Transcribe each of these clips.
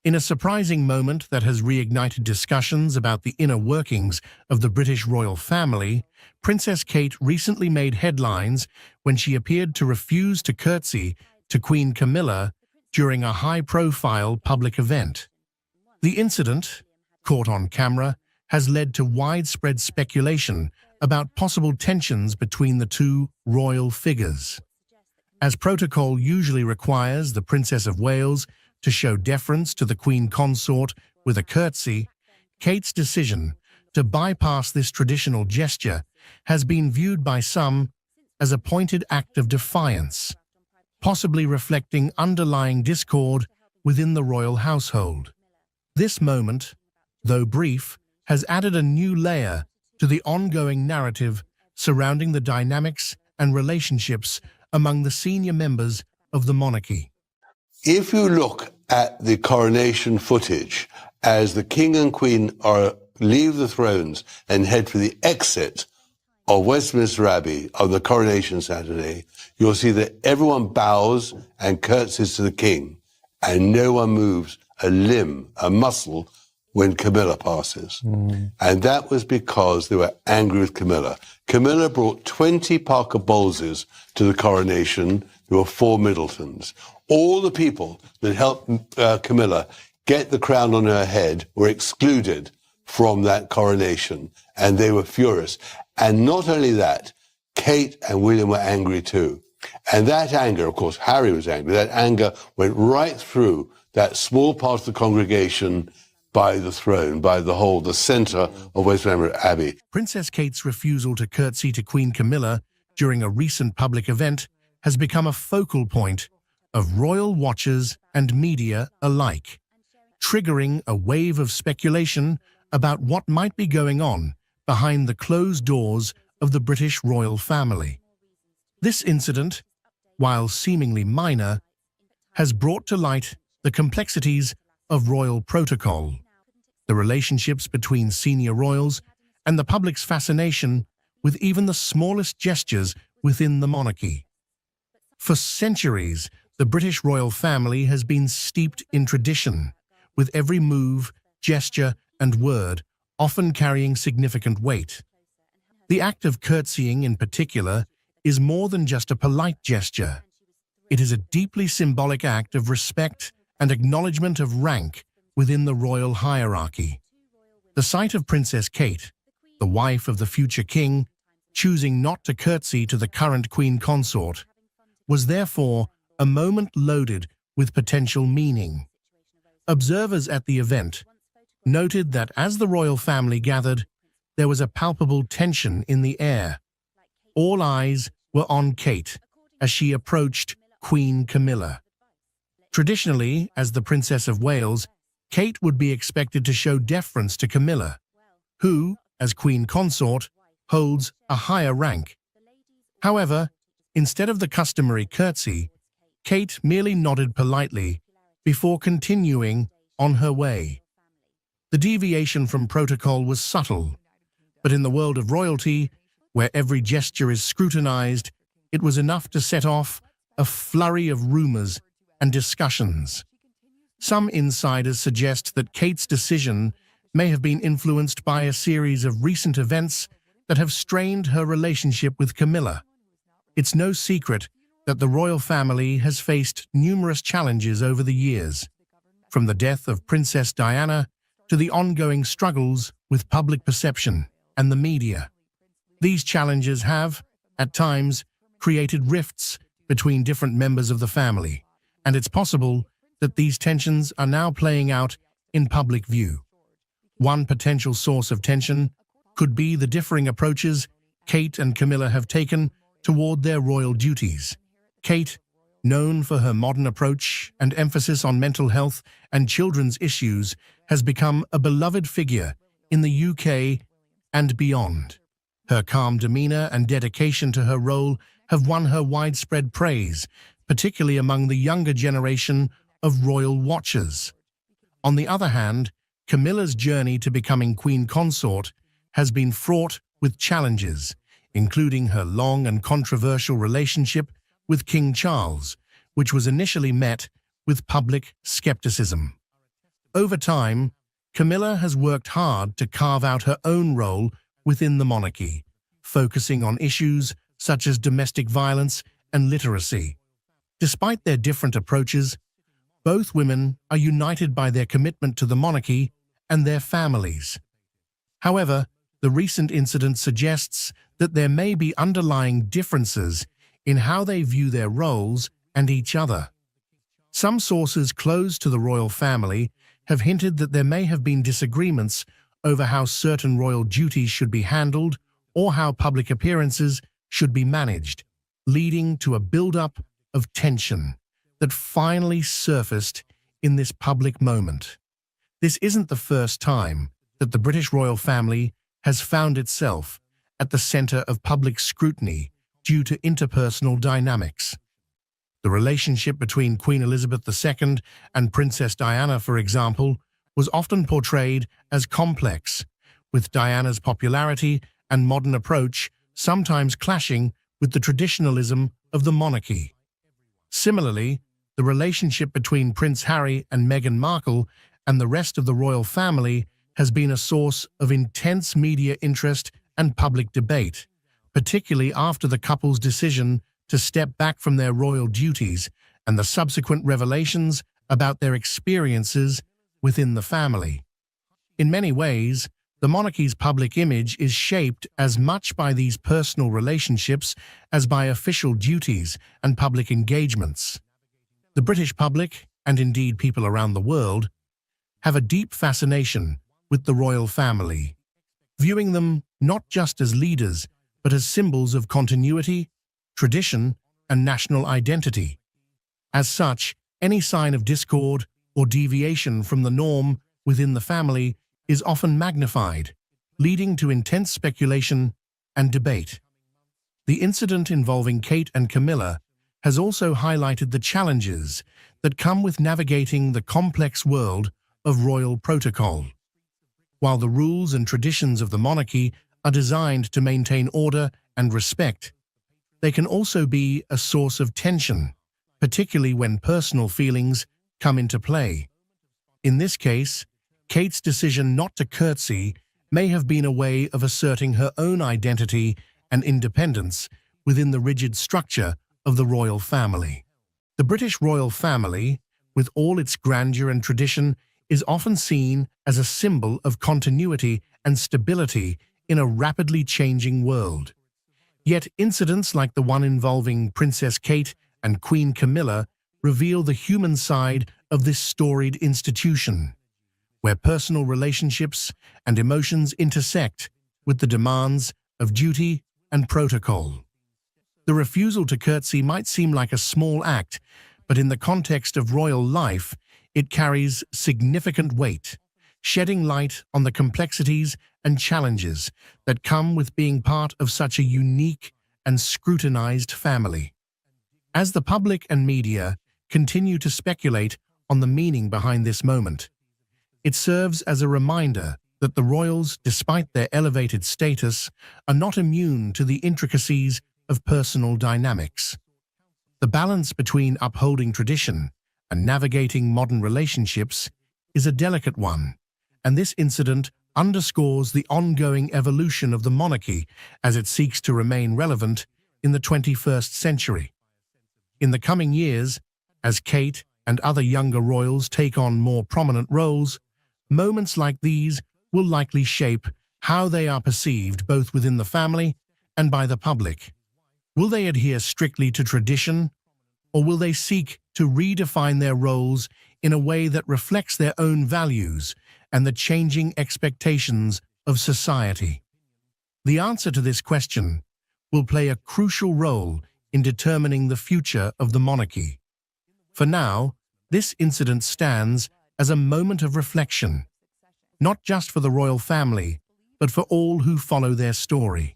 In a surprising moment that has reignited discussions about the inner workings of the British royal family, Princess Kate recently made headlines when she appeared to refuse to curtsy to Queen Camilla during a high-profile public event. The incident, caught on camera, has led to widespread speculation about possible tensions between the two royal figures. As protocol usually requires the Princess of Wales to show deference to the Queen Consort with a curtsy, Kate's decision to bypass this traditional gesture has been viewed by some as a pointed act of defiance, possibly reflecting underlying discord within the royal household. This moment, though brief, has added a new layer to the ongoing narrative surrounding the dynamics and relationships among the senior members of the monarchy. If you look at the coronation footage as the King and Queen leave the thrones and head for the exit of Westminster Abbey on the coronation Saturday, you'll see that everyone bows and curtsies to the King, and no one moves a limb, a muscle, when Camilla passes. And that was because they were angry with Camilla. Camilla brought 20 Parker Bowleses to the coronation. There were 4 Middletons. All the people that helped Camilla get the crown on her head were excluded from that coronation, and they were furious. And not only that, Kate and William were angry too. And that anger, of course, Harry was angry, that anger went right through that small part of the congregation by the throne, by the centre of Westminster Abbey. Princess Kate's refusal to curtsy to Queen Camilla during a recent public event has become a focal point of royal watchers and media alike, triggering a wave of speculation about what might be going on behind the closed doors of the British royal family. This incident, while seemingly minor, has brought to light the complexities of royal protocol, the relationships between senior royals, and the public's fascination with even the smallest gestures within the monarchy. For centuries, the British royal family has been steeped in tradition, with every move, gesture, and word often carrying significant weight. The act of curtsying, in particular, is more than just a polite gesture. It is a deeply symbolic act of respect and acknowledgement of rank within the royal hierarchy. The sight of Princess Kate, the wife of the future king, choosing not to curtsy to the current queen consort, was therefore a moment loaded with potential meaning. Observers at the event noted that as the royal family gathered, there was a palpable tension in the air. All eyes were on Kate as she approached Queen Camilla. Traditionally, as the Princess of Wales, Kate would be expected to show deference to Camilla, who, as queen consort, holds a higher rank. However, instead of the customary curtsy, Kate merely nodded politely before continuing on her way. The deviation from protocol was subtle, but in the world of royalty, where every gesture is scrutinized, it was enough to set off a flurry of rumors and discussions. Some insiders suggest that Kate's decision may have been influenced by a series of recent events that have strained her relationship with Camilla. It's no secret that the royal family has faced numerous challenges over the years, from the death of Princess Diana to the ongoing struggles with public perception and the media. These challenges have, at times, created rifts between different members of the family, and it's possible that these tensions are now playing out in public view. One potential source of tension could be the differing approaches Kate and Camilla have taken toward their royal duties. Kate, known for her modern approach and emphasis on mental health and children's issues, has become a beloved figure in the UK and beyond. Her calm demeanor and dedication to her role have won her widespread praise, particularly among the younger generation of royal watchers. On the other hand, Camilla's journey to becoming queen consort has been fraught with challenges, including her long and controversial relationship with King Charles, which was initially met with public skepticism. Over time, Camilla has worked hard to carve out her own role within the monarchy, focusing on issues such as domestic violence and literacy. Despite their different approaches, both women are united by their commitment to the monarchy and their families. However, the recent incident suggests that there may be underlying differences in how they view their roles and each other. Some sources close to the royal family have hinted that there may have been disagreements over how certain royal duties should be handled or how public appearances should be managed, leading to a build-up of tension that finally surfaced in this public moment. This isn't the first time that the British royal family has found itself at the center of public scrutiny due to interpersonal dynamics. The relationship between Queen Elizabeth II and Princess Diana, for example, was often portrayed as complex, with Diana's popularity and modern approach sometimes clashing with the traditionalism of the monarchy. Similarly, the relationship between Prince Harry and Meghan Markle and the rest of the royal family has been a source of intense media interest and public debate, particularly after the couple's decision to step back from their royal duties and the subsequent revelations about their experiences within the family. In many ways, the monarchy's public image is shaped as much by these personal relationships as by official duties and public engagements. The British public, and indeed people around the world, have a deep fascination with the royal family, viewing them not just as leaders, but as symbols of continuity, tradition, and national identity. As such, any sign of discord or deviation from the norm within the family is often magnified, leading to intense speculation and debate. The incident involving Kate and Camilla has also highlighted the challenges that come with navigating the complex world of royal protocol. While the rules and traditions of the monarchy are designed to maintain order and respect, they can also be a source of tension, particularly when personal feelings come into play. In this case, Kate's decision not to curtsy may have been a way of asserting her own identity and independence within the rigid structure of the royal family. The British royal family, with all its grandeur and tradition, is often seen as a symbol of continuity and stability in a rapidly changing world. Yet incidents like the one involving Princess Kate and Queen Camilla reveal the human side of this storied institution, where personal relationships and emotions intersect with the demands of duty and protocol. The refusal to curtsy might seem like a small act, but in the context of royal life, it carries significant weight, shedding light on the complexities and challenges that come with being part of such a unique and scrutinized family. As the public and media continue to speculate on the meaning behind this moment, it serves as a reminder that the royals, despite their elevated status, are not immune to the intricacies of personal dynamics. The balance between upholding tradition and navigating modern relationships is a delicate one, and this incident underscores the ongoing evolution of the monarchy as it seeks to remain relevant in the 21st century. In the coming years, as Kate and other younger royals take on more prominent roles, moments like these will likely shape how they are perceived both within the family and by the public. Will they adhere strictly to tradition, or will they seek to redefine their roles in a way that reflects their own values and the changing expectations of society? The answer to this question will play a crucial role in determining the future of the monarchy. For now, this incident stands as a moment of reflection, not just for the royal family, but for all who follow their story.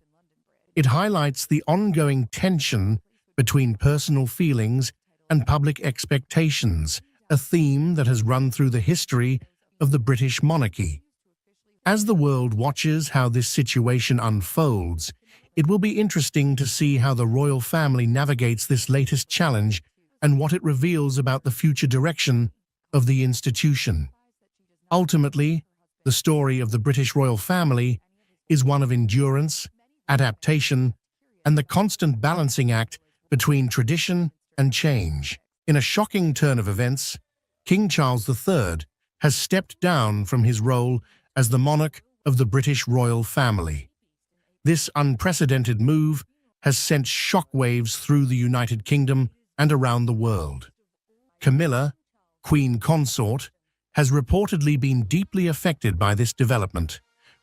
It highlights the ongoing tension between personal feelings and public expectations, a theme that has run through the history of the British monarchy. As the world watches how this situation unfolds, it will be interesting to see how the royal family navigates this latest challenge and what it reveals about the future direction of the institution. Ultimately, the story of the British royal family is one of endurance, adaptation, and the constant balancing act between tradition and change. In a shocking turn of events, King Charles III has stepped down from his role as the monarch of the British royal family. This unprecedented move has sent shockwaves through the United Kingdom and around the world. Camilla, Queen Consort, has reportedly been deeply affected by this development,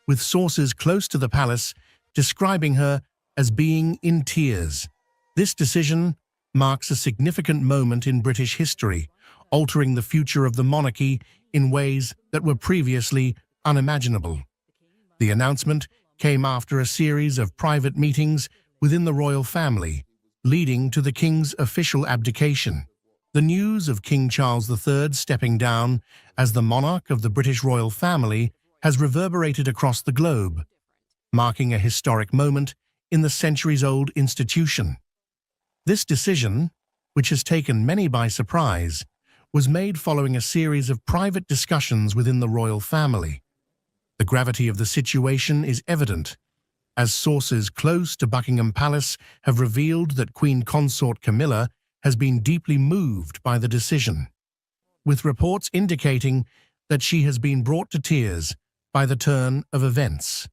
with sources close to the palace describing her as being in tears. This decision marks a significant moment in British history, altering the future of the monarchy in ways that were previously unimaginable. The announcement came after a series of private meetings within the royal family, leading to the king's official abdication. The news of King Charles III stepping down as the monarch of the British royal family has reverberated across the globe, marking a historic moment in the centuries-old institution. This decision, which has taken many by surprise, was made following a series of private discussions within the royal family. The gravity of the situation is evident, as sources close to Buckingham Palace have revealed that Queen Consort Camilla has been deeply moved by the decision, with reports indicating that she has been brought to tears by the turn of events.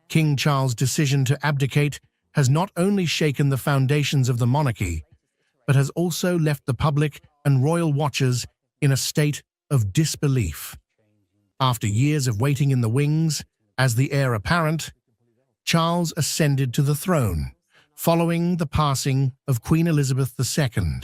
King Charles' decision to abdicate has not only shaken the foundations of the monarchy, but has also left the public and royal watchers in a state of disbelief. After years of waiting in the wings, as the heir apparent, Charles ascended to the throne, following the passing of Queen Elizabeth II.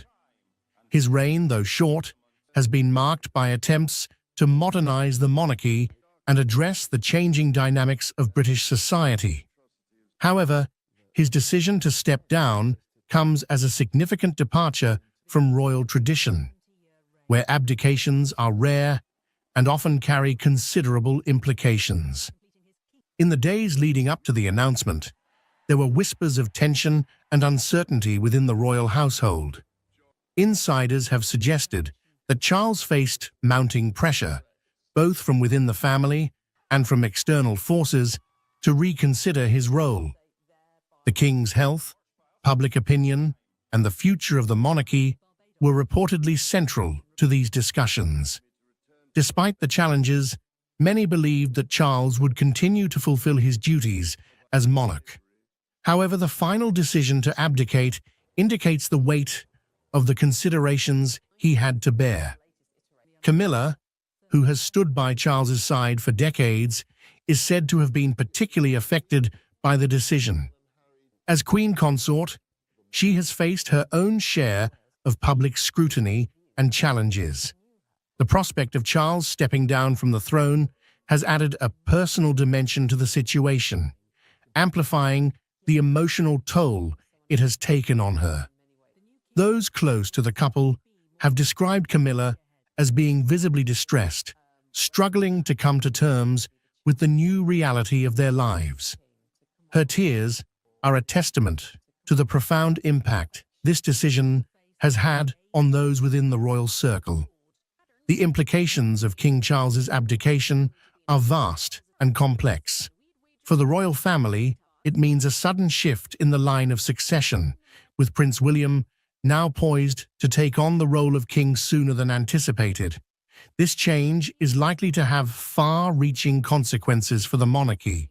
His reign, though short, has been marked by attempts to modernize the monarchy and address the changing dynamics of British society. However, his decision to step down comes as a significant departure from royal tradition, where abdications are rare and often carry considerable implications. In the days leading up to the announcement, there were whispers of tension and uncertainty within the royal household. Insiders have suggested that Charles faced mounting pressure, both from within the family and from external forces, to reconsider his role. The king's health, public opinion, and the future of the monarchy were reportedly central to these discussions. Despite the challenges, many believed that Charles would continue to fulfill his duties as monarch. However, the final decision to abdicate indicates the weight of the considerations he had to bear. Camilla, who has stood by Charles's side for decades, is said to have been particularly affected by the decision. As Queen Consort, she has faced her own share of public scrutiny and challenges. The prospect of Charles stepping down from the throne has added a personal dimension to the situation, amplifying the emotional toll it has taken on her. Those close to the couple have described Camilla as being visibly distressed, struggling to come to terms with the new reality of their lives. Her tears are a testament to the profound impact this decision has had on those within the royal circle. The implications of King Charles's abdication are vast and complex. For the royal family, it means a sudden shift in the line of succession, with Prince William now poised to take on the role of king sooner than anticipated. This change is likely to have far-reaching consequences for the monarchy,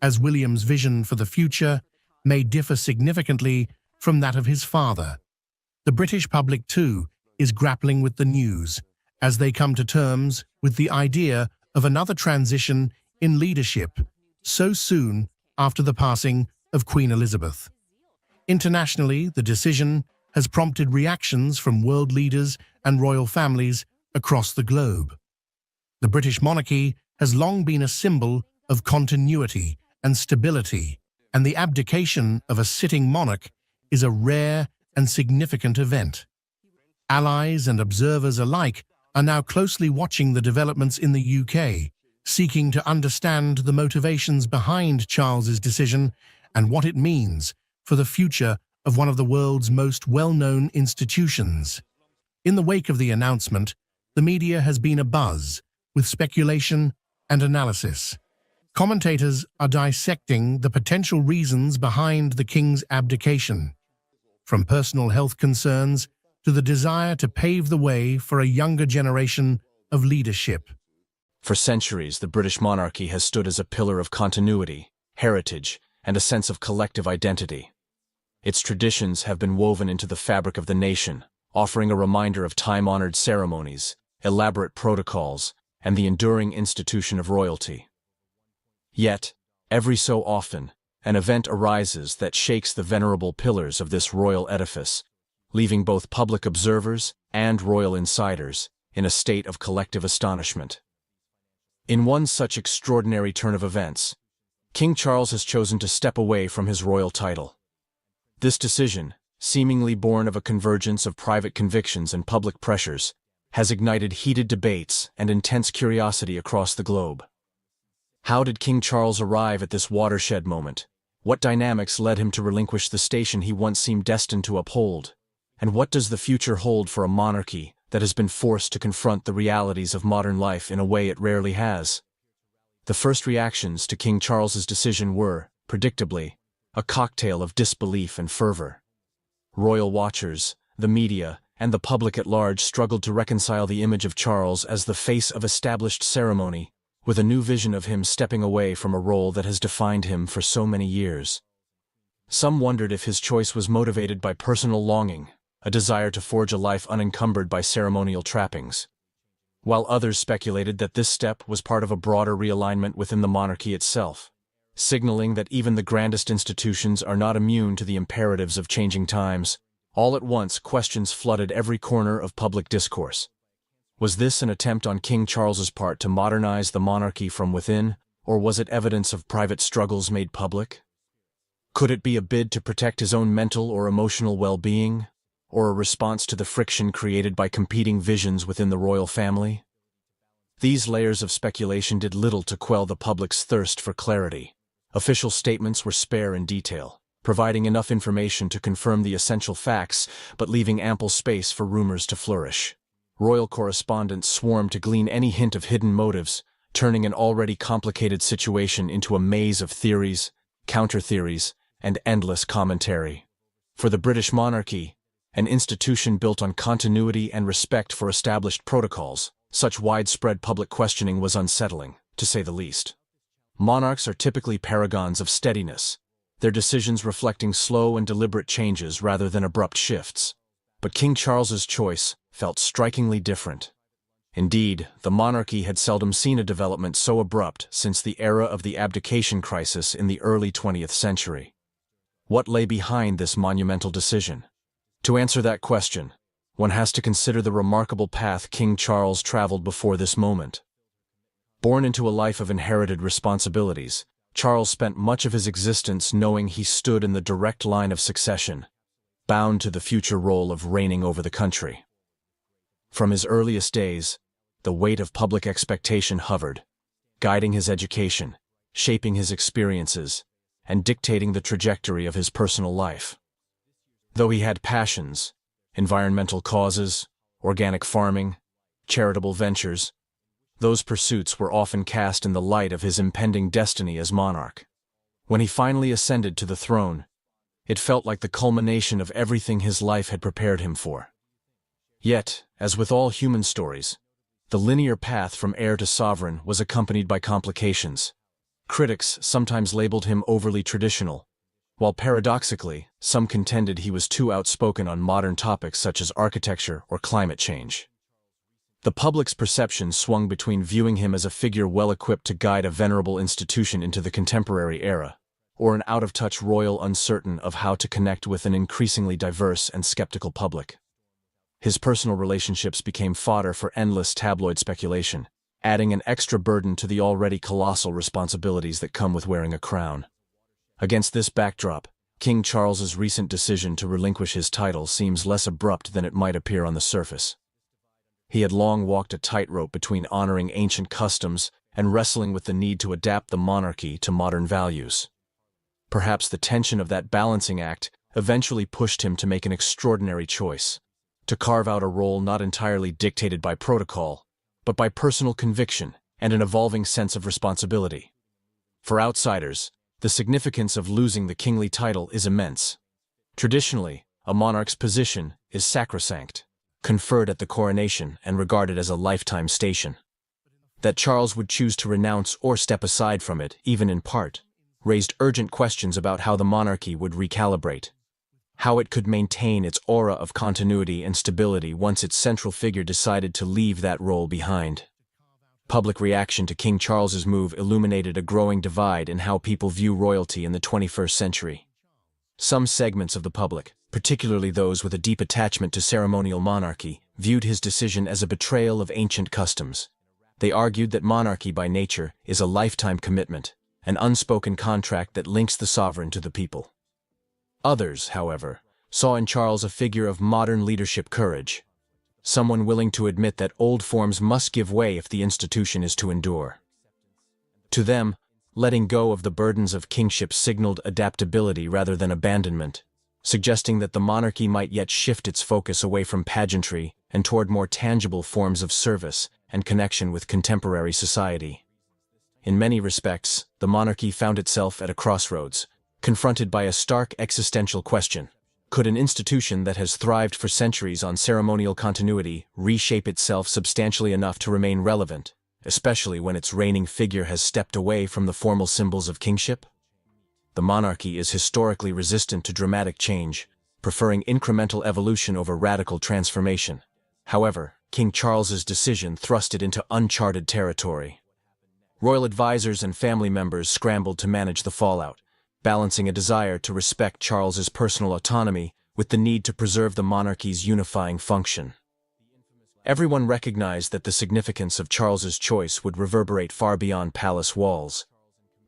as William's vision for the future may differ significantly from that of his father. The British public, too, is grappling with the news, as they come to terms with the idea of another transition in leadership so soon after the passing of Queen Elizabeth. Internationally, the decision has prompted reactions from world leaders and royal families across the globe. The British monarchy has long been a symbol of continuity and stability, and the abdication of a sitting monarch is a rare and significant event. Allies and observers alike are now closely watching the developments in the UK, seeking to understand the motivations behind Charles's decision and what it means for the future of one of the world's most well-known institutions. In the wake of the announcement, the media has been abuzz with speculation and analysis. Commentators are dissecting the potential reasons behind the king's abdication, from personal health concerns to the desire to pave the way for a younger generation of leadership. For centuries, the British monarchy has stood as a pillar of continuity, heritage, and a sense of collective identity. Its traditions have been woven into the fabric of the nation, offering a reminder of time-honored ceremonies, elaborate protocols, and the enduring institution of royalty. Yet, every so often, an event arises that shakes the venerable pillars of this royal edifice, leaving both public observers and royal insiders in a state of collective astonishment. In one such extraordinary turn of events, King Charles has chosen to step away from his royal title. This decision, seemingly born of a convergence of private convictions and public pressures, has ignited heated debates and intense curiosity across the globe. How did King Charles arrive at this watershed moment? What dynamics led him to relinquish the station he once seemed destined to uphold? And what does the future hold for a monarchy that has been forced to confront the realities of modern life in a way it rarely has? The first reactions to King Charles's decision were, predictably, a cocktail of disbelief and fervor. Royal watchers, the media, and the public at large struggled to reconcile the image of Charles as the face of established ceremony with a new vision of him stepping away from a role that has defined him for so many years. Some wondered if his choice was motivated by personal longing, a desire to forge a life unencumbered by ceremonial trappings, while others speculated that this step was part of a broader realignment within the monarchy itself, signaling that even the grandest institutions are not immune to the imperatives of changing times. All at once, questions flooded every corner of public discourse. Was this an attempt on King Charles's part to modernize the monarchy from within, or was it evidence of private struggles made public? Could it be a bid to protect his own mental or emotional well-being, or a response to the friction created by competing visions within the royal family? These layers of speculation did little to quell the public's thirst for clarity. Official statements were spare in detail, providing enough information to confirm the essential facts, but leaving ample space for rumors to flourish. Royal correspondents swarmed to glean any hint of hidden motives, turning an already complicated situation into a maze of theories, counter-theories, and endless commentary. For the British monarchy, an institution built on continuity and respect for established protocols, such widespread public questioning was unsettling, to say the least. Monarchs are typically paragons of steadiness, their decisions reflecting slow and deliberate changes rather than abrupt shifts. But King Charles's choice felt strikingly different. Indeed, the monarchy had seldom seen a development so abrupt since the era of the abdication crisis in the early 20th century. What lay behind this monumental decision? To answer that question, one has to consider the remarkable path King Charles traveled before this moment. Born into a life of inherited responsibilities, Charles spent much of his existence knowing he stood in the direct line of succession, bound to the future role of reigning over the country. From his earliest days, the weight of public expectation hovered, guiding his education, shaping his experiences, and dictating the trajectory of his personal life. Though he had passions, environmental causes, organic farming, charitable ventures, those pursuits were often cast in the light of his impending destiny as monarch. When he finally ascended to the throne, it felt like the culmination of everything his life had prepared him for. Yet, as with all human stories, the linear path from heir to sovereign was accompanied by complications. Critics sometimes labeled him overly traditional, while paradoxically, some contended he was too outspoken on modern topics such as architecture or climate change. The public's perception swung between viewing him as a figure well-equipped to guide a venerable institution into the contemporary era, or an out-of-touch royal uncertain of how to connect with an increasingly diverse and skeptical public. His personal relationships became fodder for endless tabloid speculation, adding an extra burden to the already colossal responsibilities that come with wearing a crown. Against this backdrop, King Charles's recent decision to relinquish his title seems less abrupt than it might appear on the surface. He had long walked a tightrope between honoring ancient customs and wrestling with the need to adapt the monarchy to modern values. Perhaps the tension of that balancing act eventually pushed him to make an extraordinary choice, to carve out a role not entirely dictated by protocol, but by personal conviction and an evolving sense of responsibility. For outsiders, the significance of losing the kingly title is immense. Traditionally, a monarch's position is sacrosanct, conferred at the coronation and regarded as a lifetime station. That Charles would choose to renounce or step aside from it, even in part, raised urgent questions about how the monarchy would recalibrate, how it could maintain its aura of continuity and stability once its central figure decided to leave that role behind. Public reaction to King Charles's move illuminated a growing divide in how people view royalty in the 21st century. Some segments of the public, particularly those with a deep attachment to ceremonial monarchy, viewed his decision as a betrayal of ancient customs. They argued that monarchy by nature is a lifetime commitment, an unspoken contract that links the sovereign to the people. Others, however, saw in Charles a figure of modern leadership courage, someone willing to admit that old forms must give way if the institution is to endure. To them, letting go of the burdens of kingship signaled adaptability rather than abandonment, suggesting that the monarchy might yet shift its focus away from pageantry and toward more tangible forms of service and connection with contemporary society. In many respects, the monarchy found itself at a crossroads, confronted by a stark existential question. Could an institution that has thrived for centuries on ceremonial continuity reshape itself substantially enough to remain relevant, especially when its reigning figure has stepped away from the formal symbols of kingship? The monarchy is historically resistant to dramatic change, preferring incremental evolution over radical transformation. However, King Charles's decision thrust it into uncharted territory. Royal advisors and family members scrambled to manage the fallout, balancing a desire to respect Charles's personal autonomy with the need to preserve the monarchy's unifying function. Everyone recognized that the significance of Charles's choice would reverberate far beyond palace walls.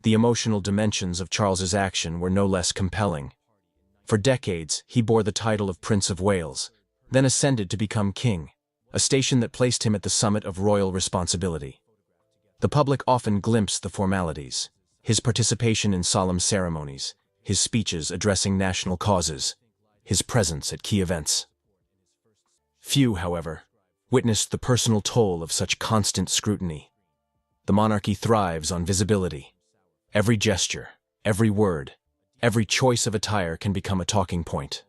The emotional dimensions of Charles's action were no less compelling. For decades, he bore the title of Prince of Wales, then ascended to become king, a station that placed him at the summit of royal responsibility. The public often glimpsed the formalities, his participation in solemn ceremonies, his speeches addressing national causes, his presence at key events. Few, however, witnessed the personal toll of such constant scrutiny. The monarchy thrives on visibility. Every gesture, every word, every choice of attire can become a talking point.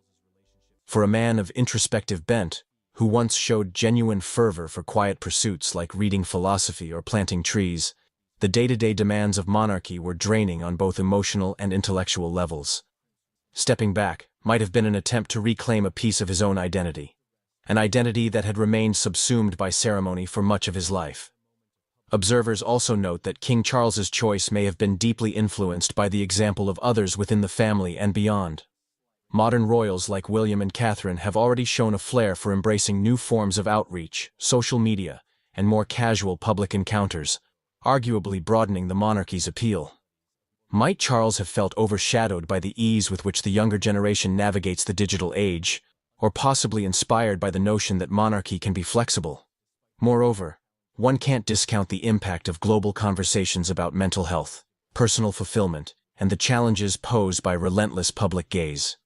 For a man of introspective bent, who once showed genuine fervor for quiet pursuits like reading philosophy or planting trees, the day-to-day demands of monarchy were draining on both emotional and intellectual levels. Stepping back might have been an attempt to reclaim a piece of his own identity, an identity that had remained subsumed by ceremony for much of his life. Observers also note that King Charles's choice may have been deeply influenced by the example of others within the family and beyond. Modern royals like William and Catherine have already shown a flair for embracing new forms of outreach, social media, and more casual public encounters, arguably broadening the monarchy's appeal. Might Charles have felt overshadowed by the ease with which the younger generation navigates the digital age, or possibly inspired by the notion that monarchy can be flexible? Moreover, one can't discount the impact of global conversations about mental health, personal fulfillment, and the challenges posed by relentless public gaze.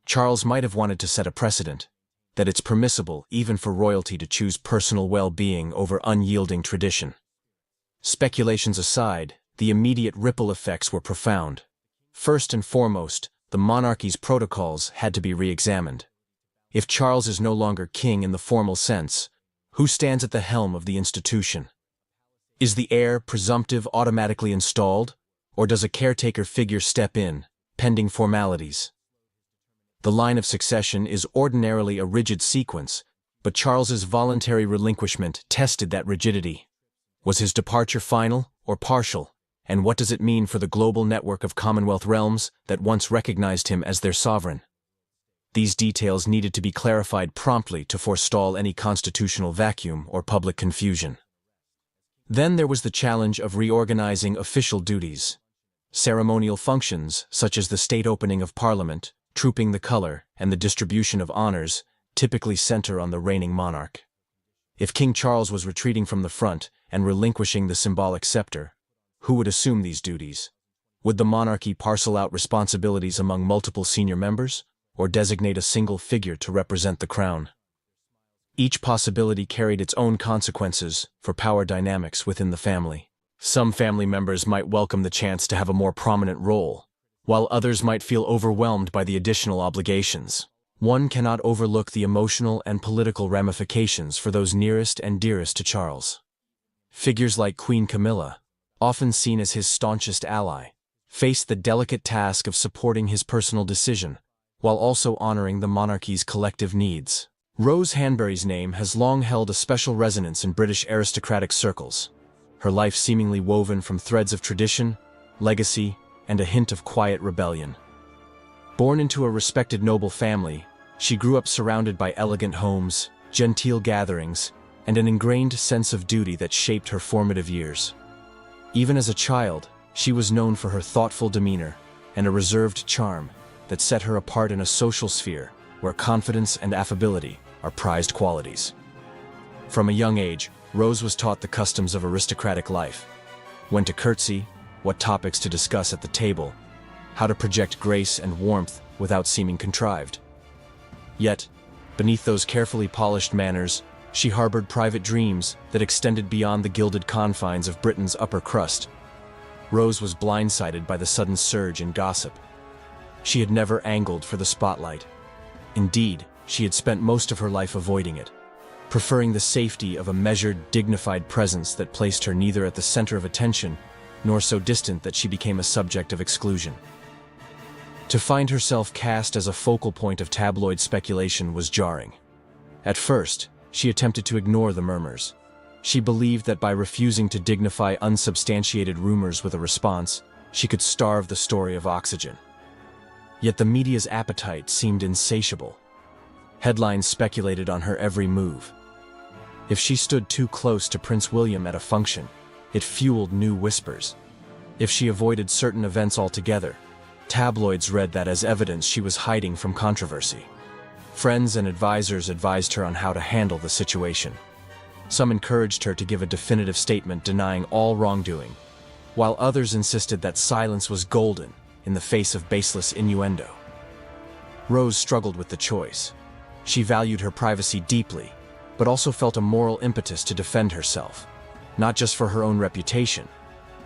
Charles might have wanted to set a precedent, that it's permissible even for royalty to choose personal well-being over unyielding tradition. Speculations aside, the immediate ripple effects were profound. First and foremost, the monarchy's protocols had to be re-examined. If Charles is no longer king in the formal sense, who stands at the helm of the institution? Is the heir presumptive automatically installed, or does a caretaker figure step in, pending formalities? The line of succession is ordinarily a rigid sequence, but Charles's voluntary relinquishment tested that rigidity. Was his departure final or partial, and what does it mean for the global network of Commonwealth realms that once recognized him as their sovereign? These details needed to be clarified promptly to forestall any constitutional vacuum or public confusion. Then there was the challenge of reorganizing official duties. Ceremonial functions, such as the state opening of Parliament, trooping the color, and the distribution of honors, typically center on the reigning monarch. If King Charles was retreating from the front and relinquishing the symbolic scepter, who would assume these duties? Would the monarchy parcel out responsibilities among multiple senior members, or designate a single figure to represent the crown? Each possibility carried its own consequences for power dynamics within the family. Some family members might welcome the chance to have a more prominent role, while others might feel overwhelmed by the additional obligations. One cannot overlook the emotional and political ramifications for those nearest and dearest to Charles. Figures like Queen Camilla, often seen as his staunchest ally, faced the delicate task of supporting his personal decision, while also honoring the monarchy's collective needs. Rose Hanbury's name has long held a special resonance in British aristocratic circles, her life seemingly woven from threads of tradition, legacy, and a hint of quiet rebellion. Born into a respected noble family, she grew up surrounded by elegant homes, genteel gatherings, and an ingrained sense of duty that shaped her formative years. Even as a child, she was known for her thoughtful demeanor and a reserved charm that set her apart in a social sphere where confidence and affability are prized qualities. From a young age, Rose was taught the customs of aristocratic life: when to curtsy, what topics to discuss at the table, how to project grace and warmth without seeming contrived. Yet, beneath those carefully polished manners, she harbored private dreams that extended beyond the gilded confines of Britain's upper crust. Rose was blindsided by the sudden surge in gossip. She had never angled for the spotlight. Indeed, she had spent most of her life avoiding it, preferring the safety of a measured, dignified presence that placed her neither at the center of attention nor so distant that she became a subject of exclusion. To find herself cast as a focal point of tabloid speculation was jarring. At first, she attempted to ignore the murmurs. She believed that by refusing to dignify unsubstantiated rumors with a response, she could starve the story of oxygen. Yet the media's appetite seemed insatiable. Headlines speculated on her every move. If she stood too close to Prince William at a function, it fueled new whispers. If she avoided certain events altogether, tabloids read that as evidence she was hiding from controversy. Friends and advisors advised her on how to handle the situation. Some encouraged her to give a definitive statement denying all wrongdoing, while others insisted that silence was golden in the face of baseless innuendo. Rose struggled with the choice. She valued her privacy deeply, but also felt a moral impetus to defend herself, not just for her own reputation,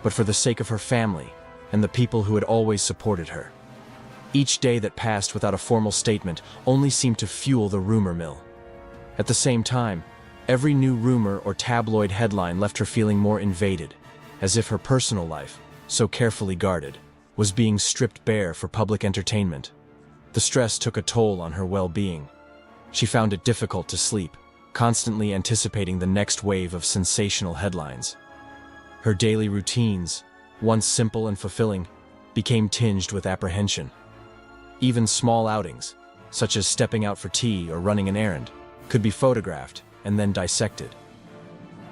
but for the sake of her family and the people who had always supported her. Each day that passed without a formal statement only seemed to fuel the rumor mill. At the same time, every new rumor or tabloid headline left her feeling more invaded, as if her personal life, so carefully guarded, was being stripped bare for public entertainment. The stress took a toll on her well-being. She found it difficult to sleep, constantly anticipating the next wave of sensational headlines. Her daily routines, once simple and fulfilling, became tinged with apprehension. Even small outings, such as stepping out for tea or running an errand, could be photographed and then dissected.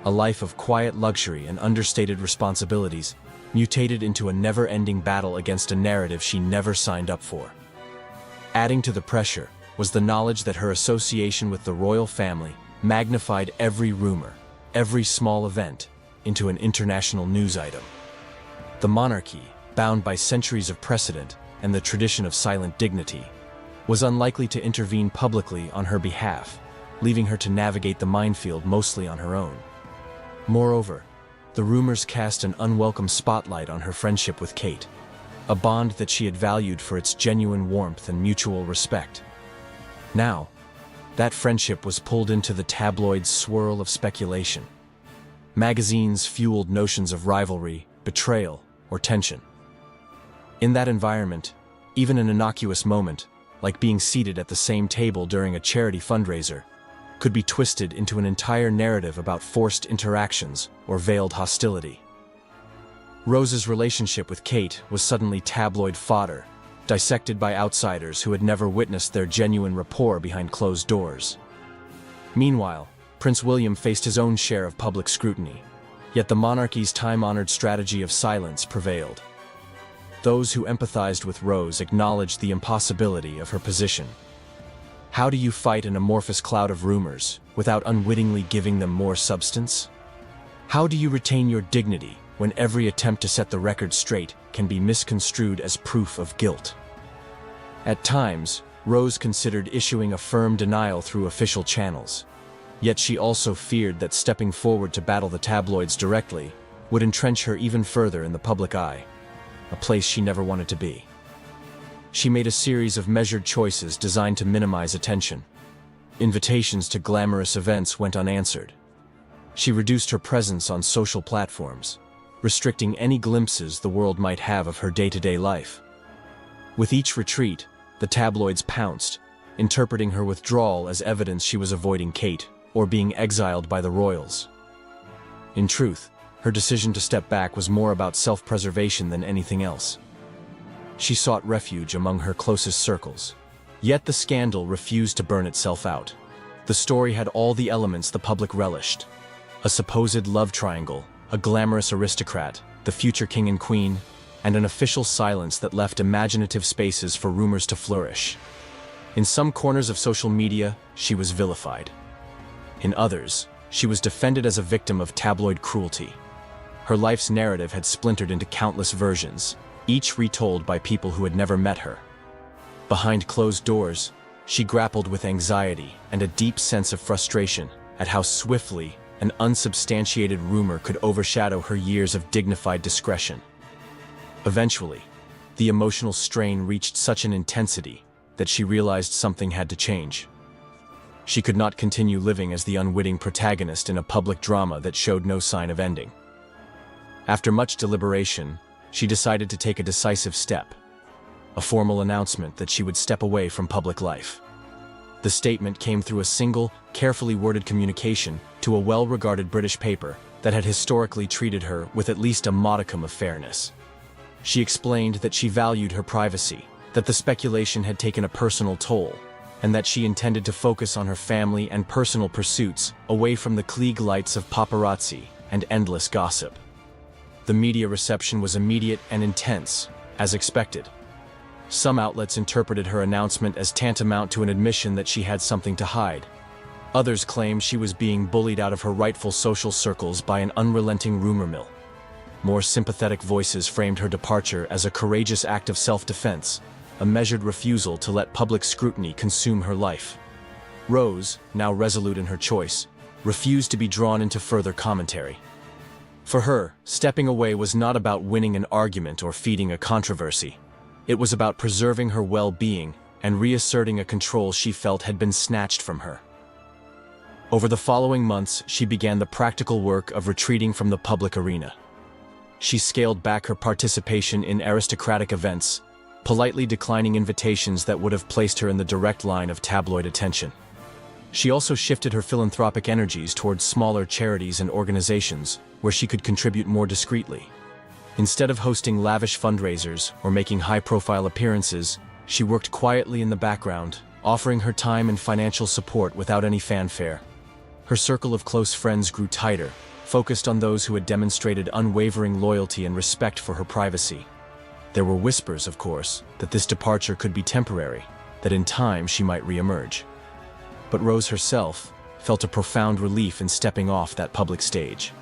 A life of quiet luxury and understated responsibilities mutated into a never-ending battle against a narrative she never signed up for. Adding to the pressure was the knowledge that her association with the royal family magnified every rumor, every small event, into an international news item. The monarchy, bound by centuries of precedent and the tradition of silent dignity, was unlikely to intervene publicly on her behalf, leaving her to navigate the minefield mostly on her own. Moreover, the rumors cast an unwelcome spotlight on her friendship with Kate, a bond that she had valued for its genuine warmth and mutual respect. Now, that friendship was pulled into the tabloid's swirl of speculation. Magazines fueled notions of rivalry, betrayal, or tension. In that environment, even an innocuous moment, like being seated at the same table during a charity fundraiser, could be twisted into an entire narrative about forced interactions or veiled hostility. Rose's relationship with Kate was suddenly tabloid fodder, dissected by outsiders who had never witnessed their genuine rapport behind closed doors. Meanwhile, Prince William faced his own share of public scrutiny, yet the monarchy's time-honored strategy of silence prevailed. Those who empathized with Rose acknowledged the impossibility of her position. How do you fight an amorphous cloud of rumors without unwittingly giving them more substance? How do you retain your dignity when every attempt to set the record straight can be misconstrued as proof of guilt? At times, Rose considered issuing a firm denial through official channels. Yet she also feared that stepping forward to battle the tabloids directly would entrench her even further in the public eye, a place she never wanted to be. She made a series of measured choices designed to minimize attention. Invitations to glamorous events went unanswered. She reduced her presence on social platforms, restricting any glimpses the world might have of her day-to-day life. With each retreat, the tabloids pounced, interpreting her withdrawal as evidence she was avoiding Kate or being exiled by the royals. In truth, her decision to step back was more about self-preservation than anything else. She sought refuge among her closest circles. Yet the scandal refused to burn itself out. The story had all the elements the public relished: a supposed love triangle, a glamorous aristocrat, the future king and queen, and an official silence that left imaginative spaces for rumors to flourish. In some corners of social media, she was vilified. In others, she was defended as a victim of tabloid cruelty. Her life's narrative had splintered into countless versions, each retold by people who had never met her. Behind closed doors, she grappled with anxiety and a deep sense of frustration at how swiftly an unsubstantiated rumor could overshadow her years of dignified discretion. Eventually, the emotional strain reached such an intensity that she realized something had to change. She could not continue living as the unwitting protagonist in a public drama that showed no sign of ending. After much deliberation, she decided to take a decisive step, a formal announcement that she would step away from public life. The statement came through a single, carefully worded communication to a well-regarded British paper that had historically treated her with at least a modicum of fairness. She explained that she valued her privacy, that the speculation had taken a personal toll, and that she intended to focus on her family and personal pursuits away from the Klieg lights of paparazzi and endless gossip. The media reception was immediate and intense, as expected. Some outlets interpreted her announcement as tantamount to an admission that she had something to hide. Others claimed she was being bullied out of her rightful social circles by an unrelenting rumor mill. More sympathetic voices framed her departure as a courageous act of self-defense, a measured refusal to let public scrutiny consume her life. Rose, now resolute in her choice, refused to be drawn into further commentary. For her, stepping away was not about winning an argument or feeding a controversy. It was about preserving her well-being and reasserting a control she felt had been snatched from her. Over the following months, she began the practical work of retreating from the public arena. She scaled back her participation in aristocratic events, politely declining invitations that would have placed her in the direct line of tabloid attention. She also shifted her philanthropic energies towards smaller charities and organizations where she could contribute more discreetly. Instead of hosting lavish fundraisers or making high-profile appearances, she worked quietly in the background, offering her time and financial support without any fanfare. Her circle of close friends grew tighter, focused on those who had demonstrated unwavering loyalty and respect for her privacy. There were whispers, of course, that this departure could be temporary, that in time she might re-emerge. But Rose herself felt a profound relief in stepping off that public stage.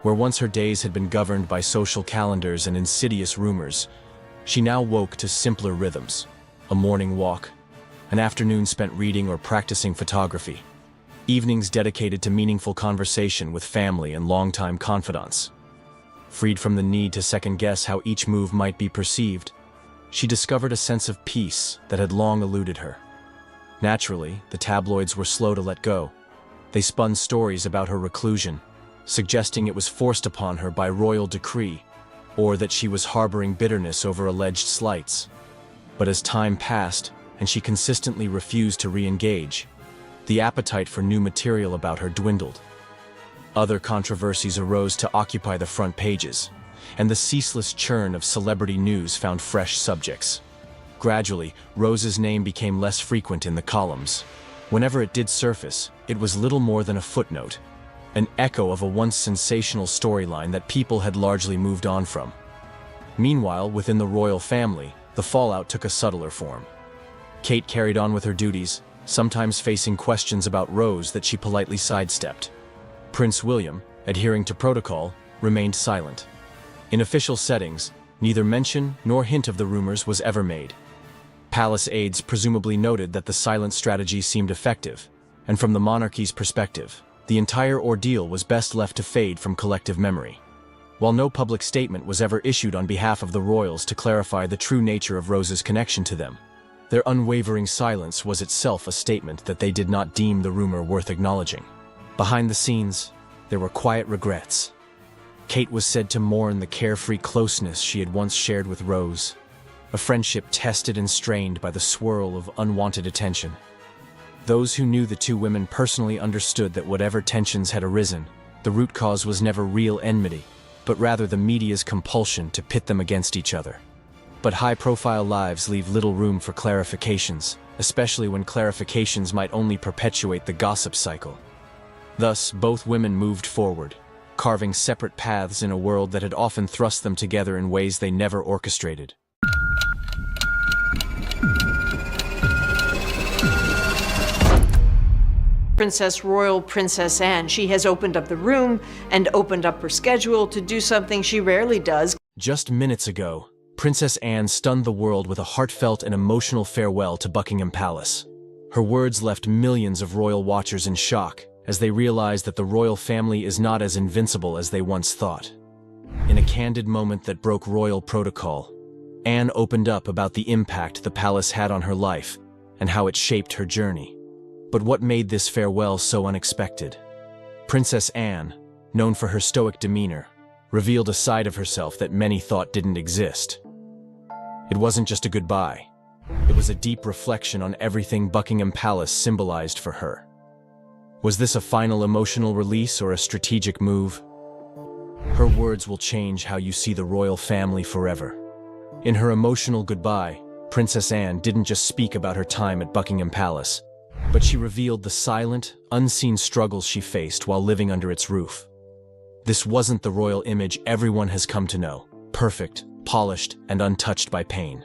Where once her days had been governed by social calendars and insidious rumors, she now woke to simpler rhythms: a morning walk, an afternoon spent reading or practicing photography, evenings dedicated to meaningful conversation with family and longtime confidants. Freed from the need to second-guess how each move might be perceived, she discovered a sense of peace that had long eluded her. Naturally, the tabloids were slow to let go. They spun stories about her reclusion, suggesting it was forced upon her by royal decree, or that she was harboring bitterness over alleged slights. But as time passed, and she consistently refused to re-engage, the appetite for new material about her dwindled. Other controversies arose to occupy the front pages, and the ceaseless churn of celebrity news found fresh subjects. Gradually, Rose's name became less frequent in the columns. Whenever it did surface, it was little more than a footnote, an echo of a once sensational storyline that people had largely moved on from. Meanwhile, within the royal family, the fallout took a subtler form. Kate carried on with her duties, sometimes facing questions about Rose that she politely sidestepped. Prince William, adhering to protocol, remained silent. In official settings, neither mention nor hint of the rumors was ever made. Palace aides presumably noted that the silent strategy seemed effective, And from the monarchy's perspective, the entire ordeal was best left to fade from collective memory. While no public statement was ever issued on behalf of the royals to clarify the true nature of Rose's connection to them, their unwavering silence was itself a statement that they did not deem the rumor worth acknowledging. Behind the scenes, there were quiet regrets. Kate was said to mourn the carefree closeness she had once shared with Rose, a friendship tested and strained by the swirl of unwanted attention. Those who knew the two women personally understood that whatever tensions had arisen, the root cause was never real enmity, but rather the media's compulsion to pit them against each other. But high-profile lives leave little room for clarifications, especially when clarifications might only perpetuate the gossip cycle. Thus, both women moved forward, carving separate paths in a world that had often thrust them together in ways they never orchestrated. Princess Anne. She has opened up the room and opened up her schedule to do something she rarely does. Just minutes ago, Princess Anne stunned the world with a heartfelt and emotional farewell to Buckingham Palace. Her words left millions of royal watchers in shock as they realized that the royal family is not as invincible as they once thought. In a candid moment that broke royal protocol, Anne opened up about the impact the palace had on her life and how it shaped her journey. But what made this farewell so unexpected? Princess Anne, known for her stoic demeanor, revealed a side of herself that many thought didn't exist. It wasn't just a goodbye. It was a deep reflection on everything Buckingham Palace symbolized for her. Was this a final emotional release or a strategic move? Her words will change how you see the royal family forever. In her emotional goodbye, Princess Anne didn't just speak about her time at Buckingham Palace, but she revealed the silent, unseen struggles she faced while living under its roof. This wasn't the royal image everyone has come to know, perfect, polished, and untouched by pain.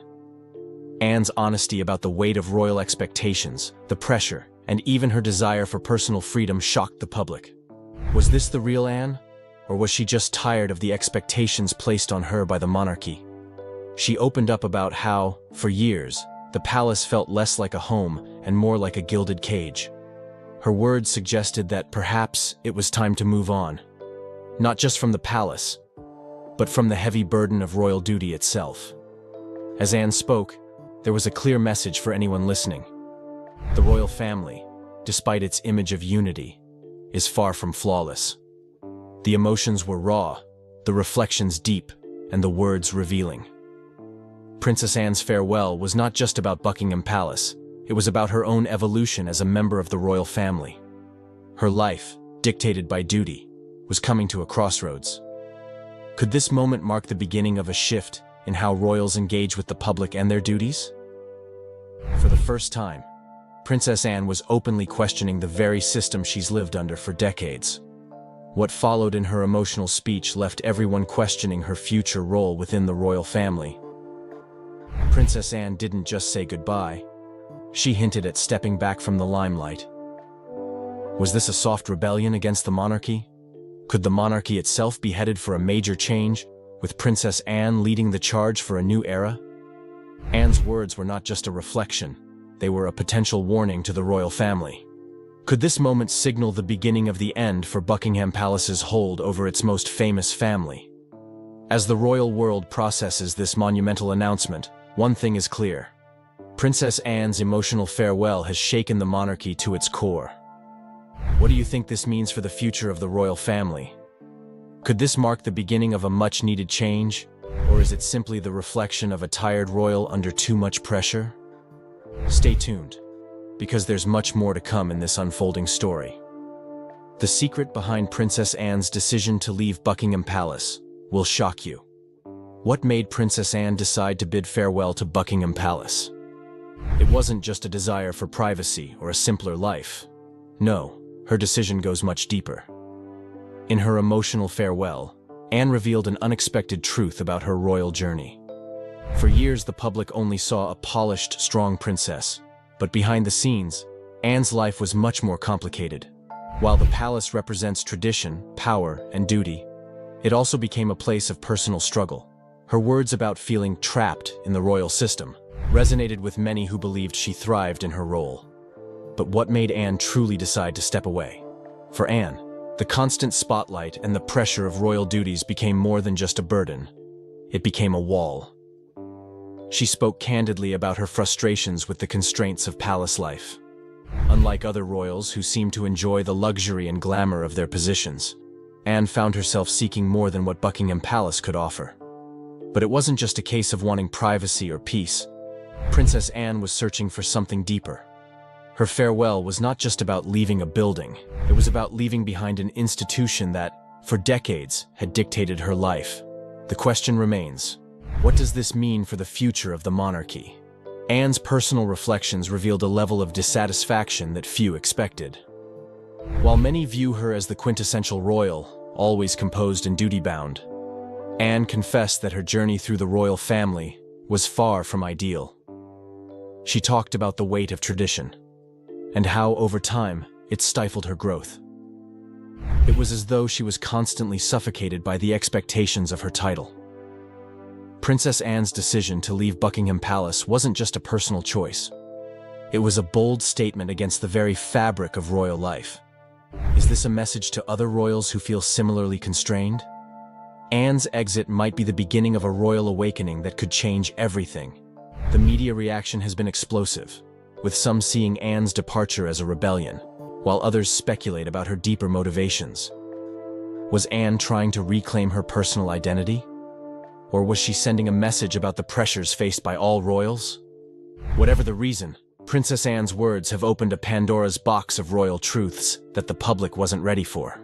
Anne's honesty about the weight of royal expectations, the pressure, and even her desire for personal freedom shocked the public. Was this the real Anne? Or was she just tired of the expectations placed on her by the monarchy? She opened up about how, for years, the palace felt less like a home and more like a gilded cage. Her words suggested that perhaps it was time to move on. Not just from the palace, but from the heavy burden of royal duty itself. As Anne spoke, there was a clear message for anyone listening. The royal family, despite its image of unity, is far from flawless. The emotions were raw, the reflections deep, and the words revealing. Princess Anne's farewell was not just about Buckingham Palace, it was about her own evolution as a member of the royal family. Her life, dictated by duty, was coming to a crossroads. Could this moment mark the beginning of a shift in how royals engage with the public and their duties? For the first time, Princess Anne was openly questioning the very system she's lived under for decades. What followed in her emotional speech left everyone questioning her future role within the royal family. Princess Anne didn't just say goodbye. She hinted at stepping back from the limelight. Was this a soft rebellion against the monarchy? Could the monarchy itself be headed for a major change, with Princess Anne leading the charge for a new era? Anne's words were not just a reflection, they were a potential warning to the royal family. Could this moment signal the beginning of the end for Buckingham Palace's hold over its most famous family? As the royal world processes this monumental announcement, one thing is clear. Princess Anne's emotional farewell has shaken the monarchy to its core. What do you think this means for the future of the royal family? Could this mark the beginning of a much-needed change, or is it simply the reflection of a tired royal under too much pressure? Stay tuned, because there's much more to come in this unfolding story. The secret behind Princess Anne's decision to leave Buckingham Palace will shock you. What made Princess Anne decide to bid farewell to Buckingham Palace? It wasn't just a desire for privacy or a simpler life. No, her decision goes much deeper. In her emotional farewell, Anne revealed an unexpected truth about her royal journey. For years, the public only saw a polished, strong princess, but behind the scenes, Anne's life was much more complicated. While the palace represents tradition, power, and duty, it also became a place of personal struggle. Her words about feeling trapped in the royal system resonated with many who believed she thrived in her role. But what made Anne truly decide to step away? For Anne, the constant spotlight and the pressure of royal duties became more than just a burden. It became a wall. She spoke candidly about her frustrations with the constraints of palace life. Unlike other royals who seemed to enjoy the luxury and glamour of their positions, Anne found herself seeking more than what Buckingham Palace could offer. But it wasn't just a case of wanting privacy or peace. Princess Anne was searching for something deeper. Her farewell was not just about leaving a building. It was about leaving behind an institution that, for decades, had dictated her life. The question remains, what does this mean for the future of the monarchy? Anne's personal reflections revealed a level of dissatisfaction that few expected. While many view her as the quintessential royal, always composed and duty-bound, Anne confessed that her journey through the royal family was far from ideal. She talked about the weight of tradition, and how, over time, it stifled her growth. It was as though she was constantly suffocated by the expectations of her title. Princess Anne's decision to leave Buckingham Palace wasn't just a personal choice. It was a bold statement against the very fabric of royal life. Is this a message to other royals who feel similarly constrained? Anne's exit might be the beginning of a royal awakening that could change everything. The media reaction has been explosive, with some seeing Anne's departure as a rebellion, while others speculate about her deeper motivations. Was Anne trying to reclaim her personal identity? Or was she sending a message about the pressures faced by all royals? Whatever the reason, Princess Anne's words have opened a Pandora's box of royal truths that the public wasn't ready for.